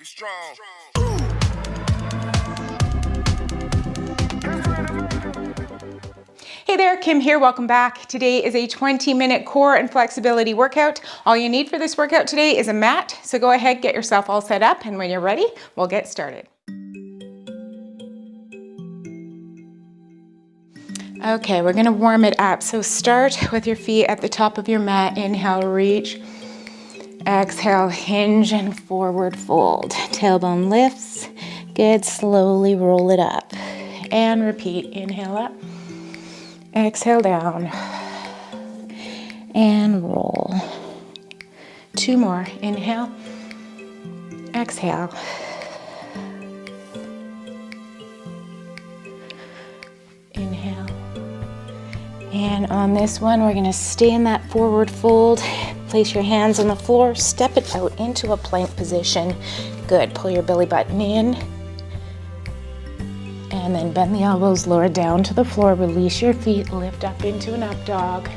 Get strong. Hey there, Kim here, welcome back. Today is a 20-minute core and flexibility workout. All you need for this workout today is a mat, so go ahead, get yourself all set up, and when you're ready, we'll get started. Okay, we're gonna warm it up. So start with your feet at the top of your mat. Inhale, reach. Exhale, hinge and forward fold. Tailbone lifts. Good, slowly roll it up. And repeat, inhale up. Exhale down. And roll. Two more, inhale. Exhale. Inhale. And on this one, we're gonna stay in that forward fold. Place your hands on the floor, step it out into a plank position. Good, pull your belly button in. And then bend the elbows, lower down to the floor, release your feet, lift up into an up dog.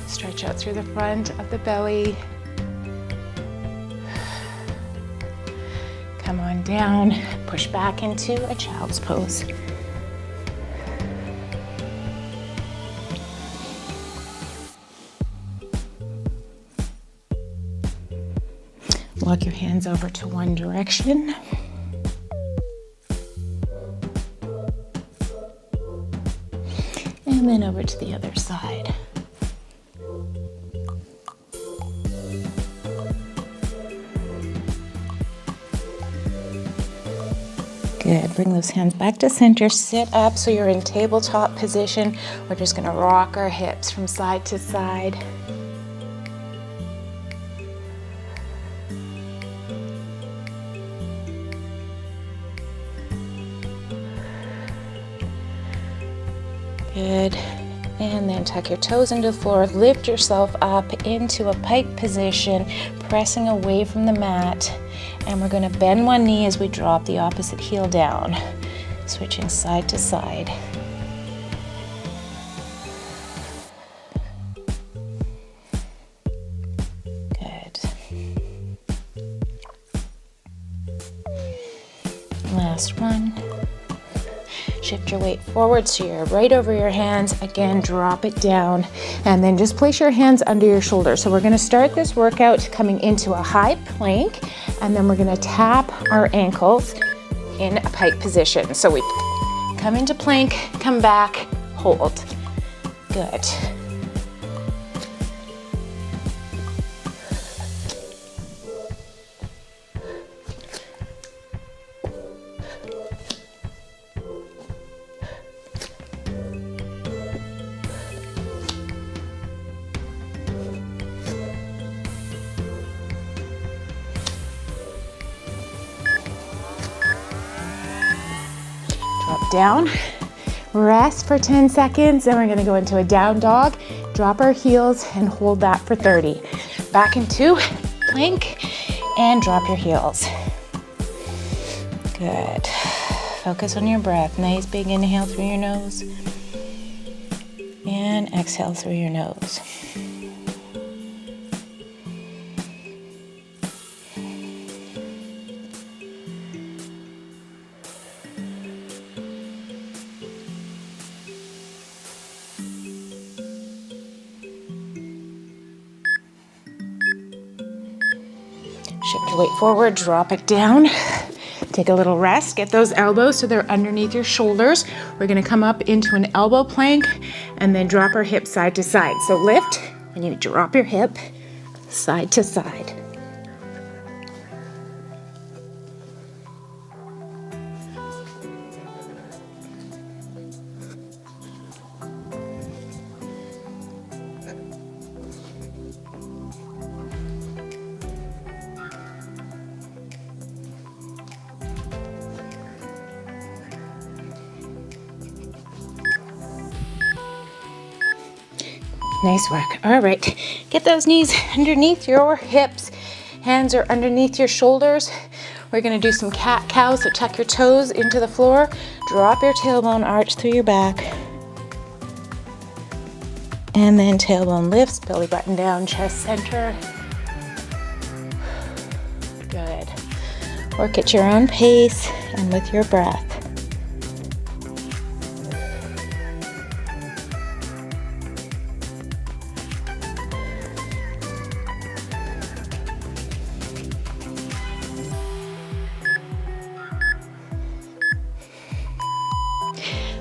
Stretch out through the front of the belly. Come on down, push back into a child's pose. Walk your hands over to one direction. And then over to the other side. Good, bring those hands back to center, sit up so you're in tabletop position. We're just gonna rock our hips from side to side. Good, and then tuck your toes into the floor, lift yourself up into a pike position, pressing away from the mat, and we're gonna bend one knee as we drop the opposite heel down, switching side to side. Good. Last one. Shift your weight forward so you're right over your hands. Again, drop it down and then just place your hands under your shoulders. So we're gonna start this workout coming into a high plank, and then we're gonna tap our ankles in a pike position. So we come into plank, come back, hold. Good. Drop down, rest for 10 seconds, then we're gonna go into a down dog, drop our heels and hold that for 30. Back into plank and drop your heels. Good. Focus on your breath. Nice big inhale through your nose and exhale through your nose. Shift your weight forward, drop it down. Take a little rest, get those elbows so they're underneath your shoulders. We're gonna come up into an elbow plank and then drop our hips side to side. So lift and you drop your hip side to side. Nice work. All right, get those knees underneath your hips. Hands are underneath your shoulders. We're gonna do some cat-cow, so tuck your toes into the floor, drop your tailbone arch through your back, and then tailbone lifts, belly button down, chest center. Good. Work at your own pace and with your breath.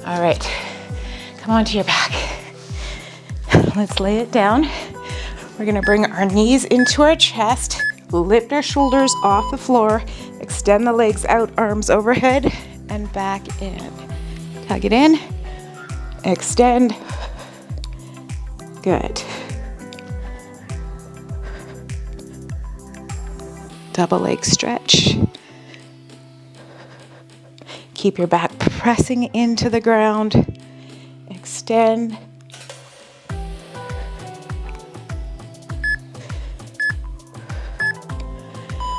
All right, come onto your back. Let's lay it down. We're gonna bring our knees into our chest, lift our shoulders off the floor, extend the legs out, arms overhead and back in. Tug it in, extend, good. Double leg stretch. Keep your back pressing into the ground. Extend.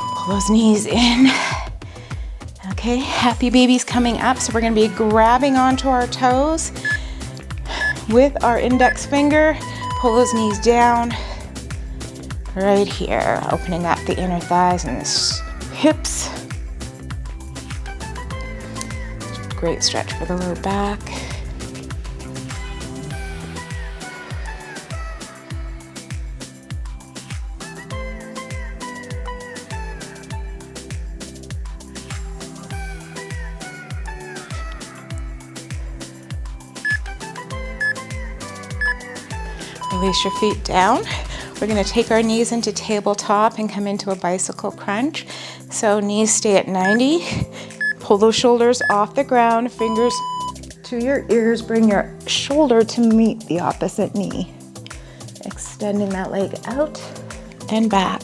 Pull those knees in. Okay, happy baby's coming up. So we're gonna be grabbing onto our toes with our index finger. Pull those knees down. Right here, opening up the inner thighs and the hips. Great stretch for the low back. Release your feet down. We're gonna take our knees into tabletop and come into a bicycle crunch. So knees stay at 90. Pull those shoulders off the ground, fingers to your ears, bring your shoulder to meet the opposite knee. Extending that leg out and back.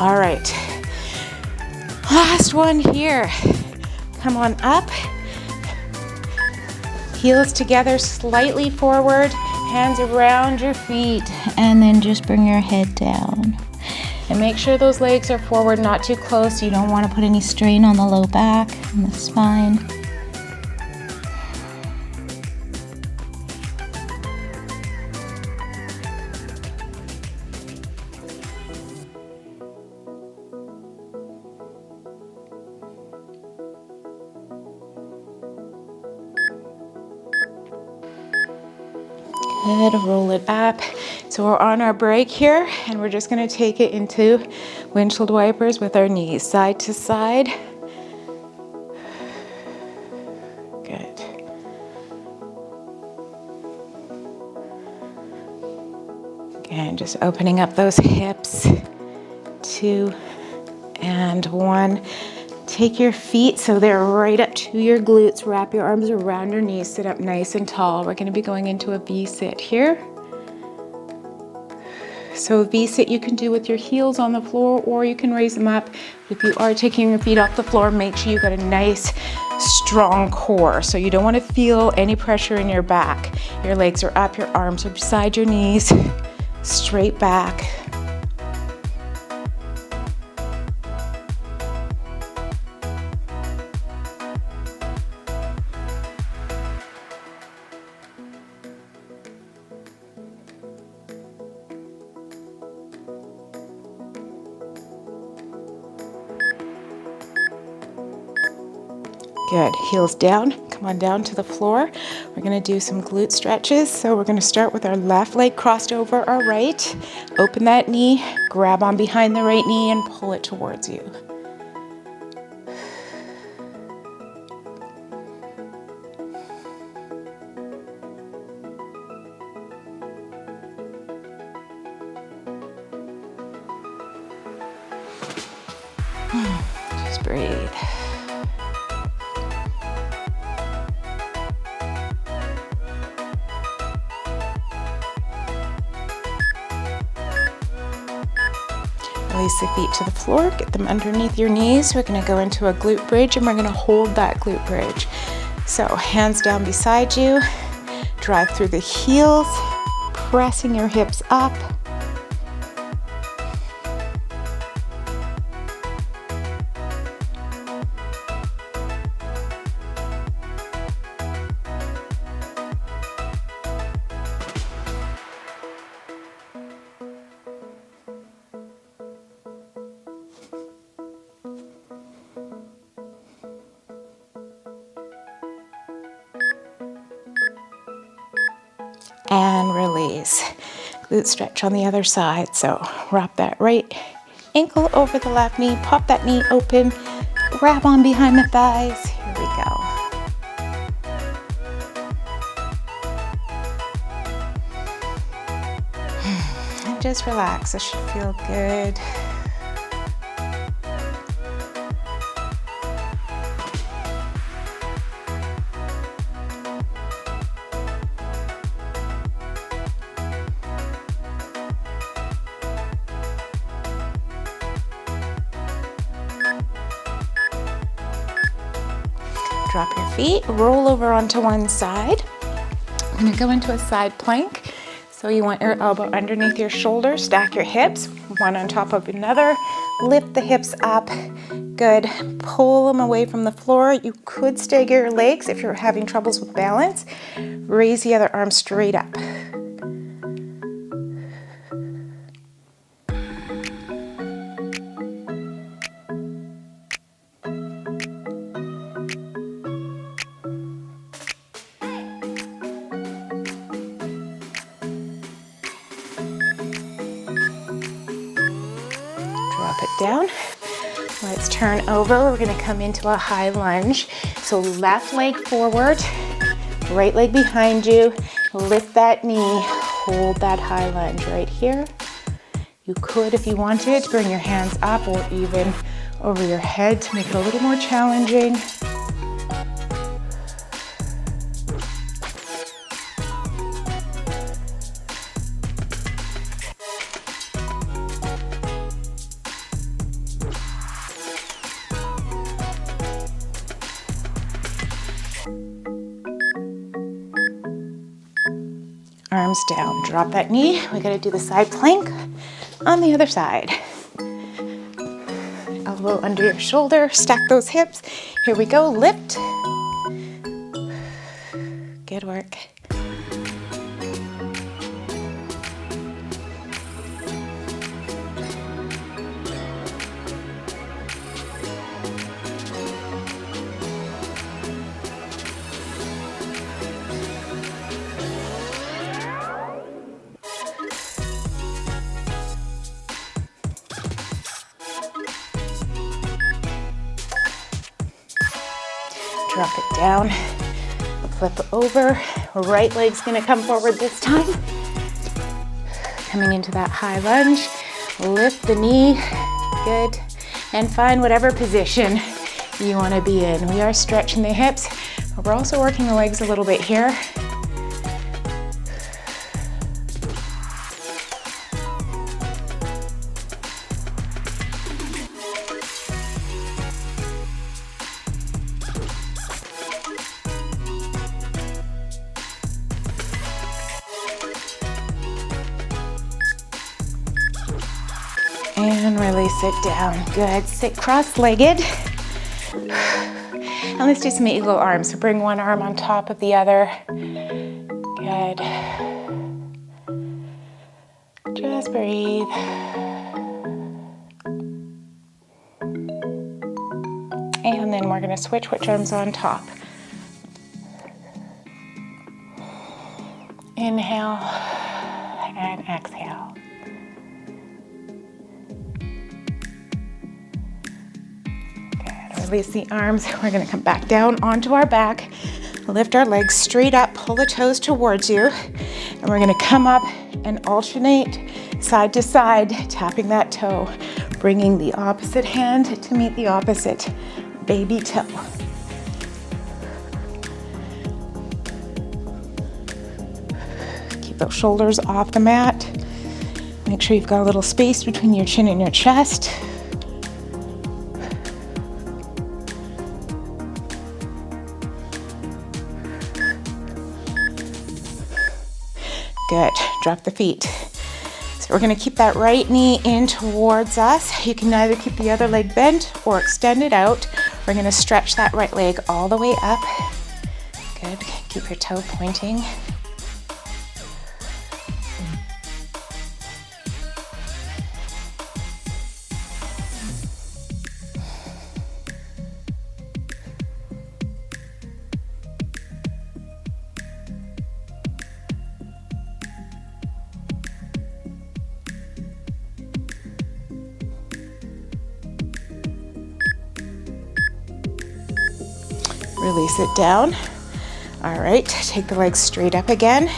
All right, last one here. Come on up, heels together, slightly forward, hands around your feet, and then just bring your head down. And make sure those legs are forward, not too close. You don't want to put any strain on the low back and the spine. Good, roll it up. So we're on our break here and we're just gonna take it into windshield wipers with our knees side to side. Good. Again, just opening up those hips. 2 and 1. Take your feet so they're right up to your glutes. Wrap your arms around your knees. Sit up nice and tall. We're going to be going into a V-sit here. So V-sit you can do with your heels on the floor or you can raise them up. If you are taking your feet off the floor, make sure you've got a nice strong core. So you don't want to feel any pressure in your back. Your legs are up, your arms are beside your knees, straight back. Good, heels down, come on down to the floor. We're gonna do some glute stretches. So we're gonna start with our left leg crossed over our right. Open that knee, grab on behind the right knee and pull it towards you. Just breathe. Release the feet to the floor, get them underneath your knees. We're gonna go into a glute bridge and we're gonna hold that glute bridge. So hands down beside you, drive through the heels, pressing your hips up. And release. Glute stretch on the other side. So wrap that right ankle over the left knee, pop that knee open, grab on behind the thighs. Here we go. And just relax. This should feel good. Drop your feet, roll over onto one side. I'm gonna go into a side plank. So you want your elbow underneath your shoulder, stack your hips, one on top of another, lift the hips up, good. Pull them away from the floor. You could stagger your legs if you're having troubles with balance. Raise the other arm straight up. Drop it down. Let's turn over. We're gonna come into a high lunge. So left leg forward, right leg behind you. Lift that knee, hold that high lunge right here. You could, if you wanted, bring your hands up or even over your head to make it a little more challenging. Arms down, drop that knee. We gotta do the side plank on the other side. Elbow under your shoulder, stack those hips. Here we go, lift. Good work. Drop it down, flip over, right leg's gonna come forward this time. Coming into that high lunge, lift the knee, good, and find whatever position you wanna be in. We are stretching the hips, but we're also working the legs a little bit here. And release it down. Good. Sit cross-legged. And let's do some eagle arms. So bring one arm on top of the other. Good. Just breathe. And then we're going to switch which arm's on top. Inhale and exhale. Release the arms. We're going to come back down onto our back, lift our legs straight up, pull the toes towards you, and we're going to come up and alternate side to side, tapping that toe, bringing the opposite hand to meet the opposite baby toe. Keep those shoulders off the mat. Make sure you've got a little space between your chin and your chest. Good, drop the feet. So we're gonna keep that right knee in towards us. You can either keep the other leg bent or extend it out. We're gonna stretch that right leg all the way up. Good, keep your toe pointing. Release it down. All right, take the legs straight up again.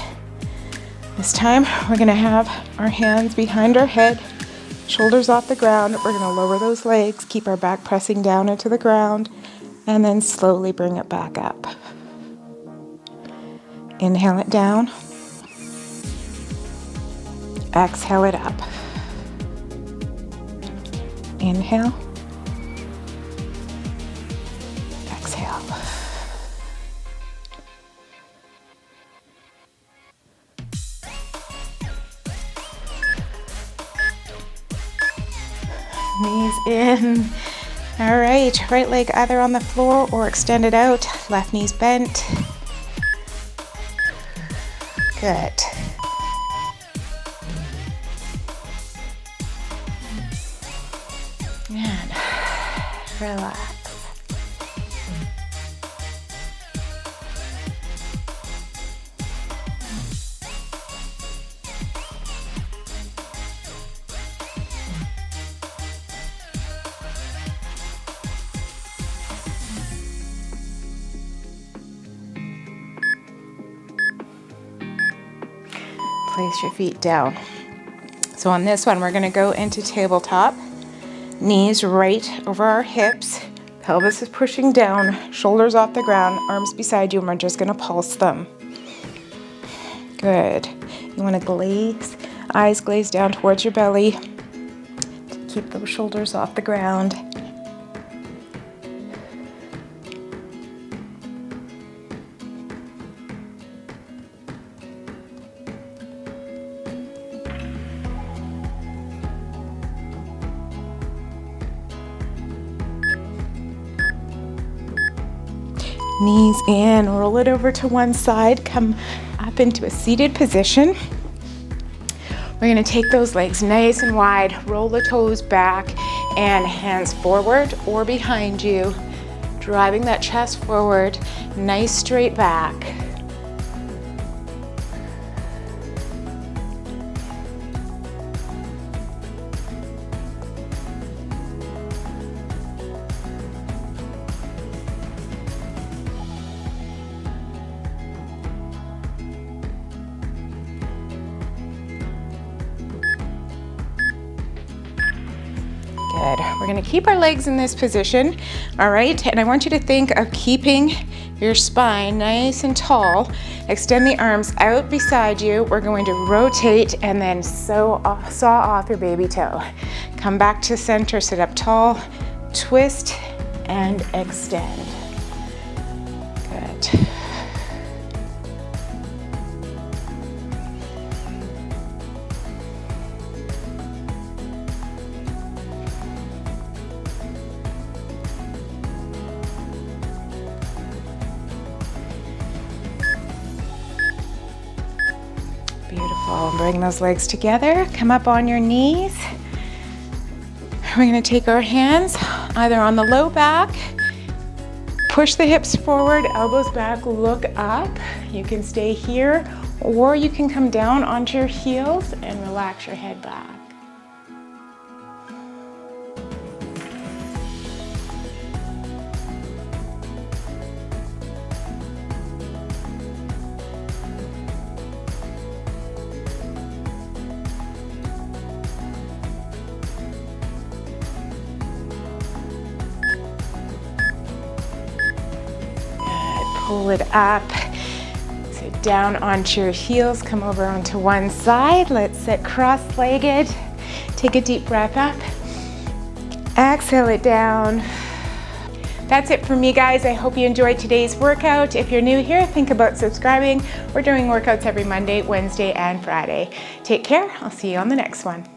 This time, we're gonna have our hands behind our head, shoulders off the ground. We're gonna lower those legs, keep our back pressing down into the ground, and then slowly bring it back up. Inhale it down. Exhale it up. Inhale. Exhale. Knees in. All right, right leg either on the floor or extended out. Left knee's bent. Good. And relax. Place your feet down. So on this one, we're going to go into tabletop. Knees right over our hips. Pelvis is pushing down, shoulders off the ground, arms beside you, and we're just going to pulse them. Good. You want to eyes glaze down towards your belly. Keep those shoulders off the ground. Knees in, roll it over to one side, come up into a seated position. We're gonna take those legs nice and wide, roll the toes back and hands forward or behind you, driving that chest forward, nice straight back. Good. We're going to keep our legs in this position, all right? And I want you to think of keeping your spine nice and tall. Extend the arms out beside you. We're going to rotate and then saw off your baby toe. Come back to center, sit up tall, twist, and extend. Good. Beautiful. Bring those legs together. Come up on your knees. We're going to take our hands either on the low back, push the hips forward, elbows back, look up. You can stay here, or you can come down onto your heels and relax your head back. Pull it up, sit down onto your heels, come over onto one side. Let's sit cross-legged. Take a deep breath up. Exhale it down. That's it for me, guys. I hope you enjoyed today's workout. If you're new here, think about subscribing. We're doing workouts every Monday, Wednesday, and Friday. Take care. I'll see you on the next one.